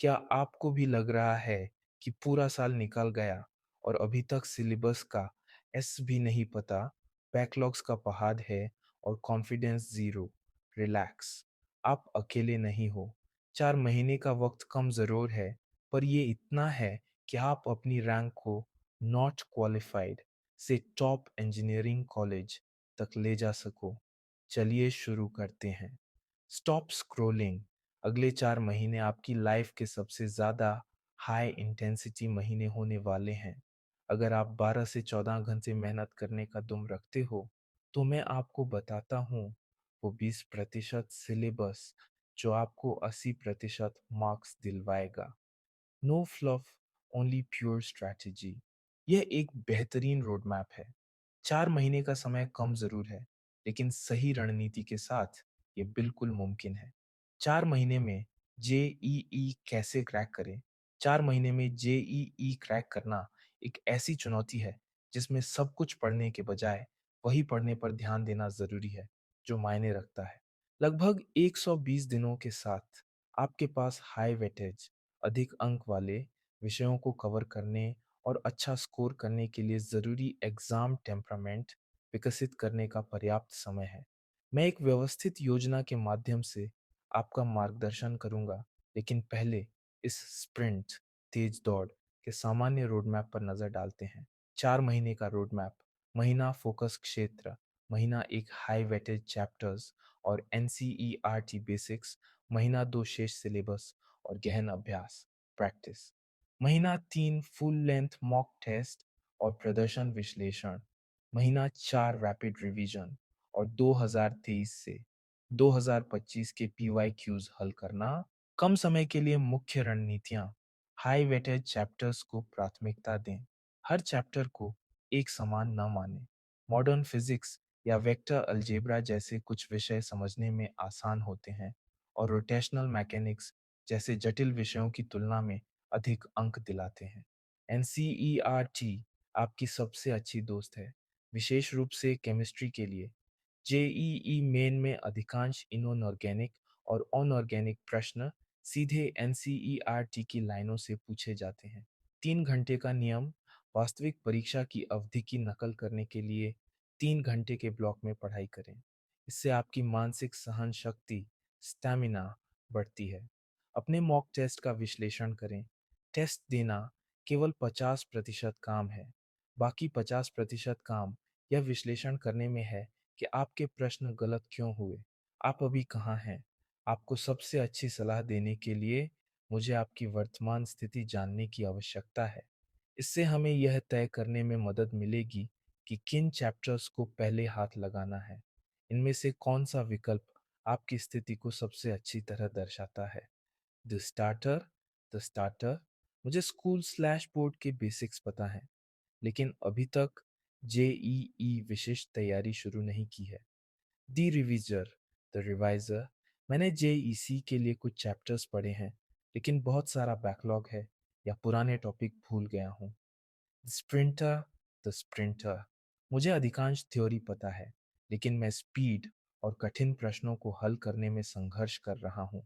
क्या आपको भी लग रहा है कि पूरा साल निकल गया और अभी तक सिलेबस का एस भी नहीं पता, बैकलॉग्स का पहाड़ है और कॉन्फिडेंस ज़ीरो? रिलैक्स, आप अकेले नहीं हो। 4 महीने का वक़्त कम ज़रूर है, पर ये इतना है कि आप अपनी रैंक को नॉट क्वालिफाइड से टॉप इंजीनियरिंग कॉलेज तक ले जा सको। चलिए शुरू करते हैं। Stop scrolling. अगले 4 महीने आपकी लाइफ के सबसे ज़्यादा हाई इंटेंसिटी महीने होने वाले हैं। अगर आप 12 से 14 घंटे मेहनत करने का दम रखते हो, तो मैं आपको बताता हूँ, वो 20% सिलेबस जो आपको 80% मार्क्स दिलवाएगा। No fluff, only pure strategy. यह एक बेहतरीन रोड मैप है। 4 महीने का समय कम ज़रूर है, लेकिन सही रणनीति के साथ ये बिल्कुल मुमकिन है। 4 महीने में जेईई कैसे क्रैक करें? 4 महीने में जेईई क्रैक करना एक ऐसी चुनौती है, जिसमें सब कुछ पढ़ने के बजाय वही पढ़ने पर ध्यान देना ज़रूरी है, जो मायने रखता है। लगभग 120 दिनों के साथ आपके पास हाई वेटेज, अधिक अंक वाले विषयों को कवर करने और अच्छा स्कोर करने के लिए ज़रूरी एग्ज़ाम टेम्परामेंट विकसित करने का पर्याप्त समय है। मैं एक व्यवस्थित योजना के माध्यम से आपका मार्गदर्शन करूंगा, लेकिन पहले इस स्प्रिंट तेज दौड़ के सामान्य रोड मैप पर नज़र डालते हैं। 4 महीने का रोड मैप। महीना फोकस क्षेत्र। महीना एक हाई वेटेज चैप्टर्स और एनसीईआरटी बेसिक्स। महीना 2 शेष सिलेबस और गहन अभ्यास प्रैक्टिस। महीना 3 फुल लेंथ मॉक टेस्ट और प्रदर्शन विश्लेषण। महीना 4 रैपिड रिवीजन और 2023 से 2025 के पीवाईक्यूज हल करना। कम समय के लिए मुख्य रणनीतियां। हाई वेटेज चैप्टर्स को प्राथमिकता दें। हर चैप्टर को एक समान न मानें। मॉडर्न फिजिक्स या वेक्टर अलजेब्रा जैसे कुछ विषय समझने में आसान होते हैं और रोटेशनल मैकेनिक्स जैसे जटिल विषयों की तुलना में अधिक अंक दिलाते हैं। एनसीईआरटी आपकी सबसे अच्छी दोस्त है, विशेष रूप से केमिस्ट्री के लिए। जेईई मेन में अधिकांश इनऑर्गेनिक और अनऑर्गेनिक प्रश्न सीधे एनसीईआरटी की लाइनों से पूछे जाते हैं। 3 घंटे का नियम। वास्तविक परीक्षा की अवधि की नकल करने के लिए 3 घंटे के ब्लॉक में पढ़ाई करें। इससे आपकी मानसिक सहन शक्ति, स्टैमिना बढ़ती है। अपने मॉक टेस्ट का विश्लेषण करें। टेस्ट देना केवल 50% काम है। बाकी 50% काम यह विश्लेषण करने में है कि आपके प्रश्न गलत क्यों हुए। आप अभी कहाँ हैं? आपको सबसे अच्छी सलाह देने के लिए मुझे आपकी वर्तमान स्थिति जानने की आवश्यकता है। इससे हमें यह तय करने में मदद मिलेगी कि किन चैप्टर्स को पहले हाथ लगाना है। इनमें से कौन सा विकल्प आपकी स्थिति को सबसे अच्छी तरह दर्शाता है। The starter. The starter. मुझे स्कूल स्लैश बोर्ड के बेसिक्स पता है, लेकिन अभी तक जेईई विशिष्ट तैयारी शुरू नहीं की है। द रिवीजर। द रिवाइजर। मैंने जेईसी के लिए कुछ चैप्टर्स पढ़े हैं, लेकिन बहुत सारा बैकलॉग है या पुराने टॉपिक भूल गया हूँ। स्प्रिंटर। The sprinter. मुझे अधिकांश थ्योरी पता है, लेकिन मैं स्पीड और कठिन प्रश्नों को हल करने में संघर्ष कर रहा हूँ।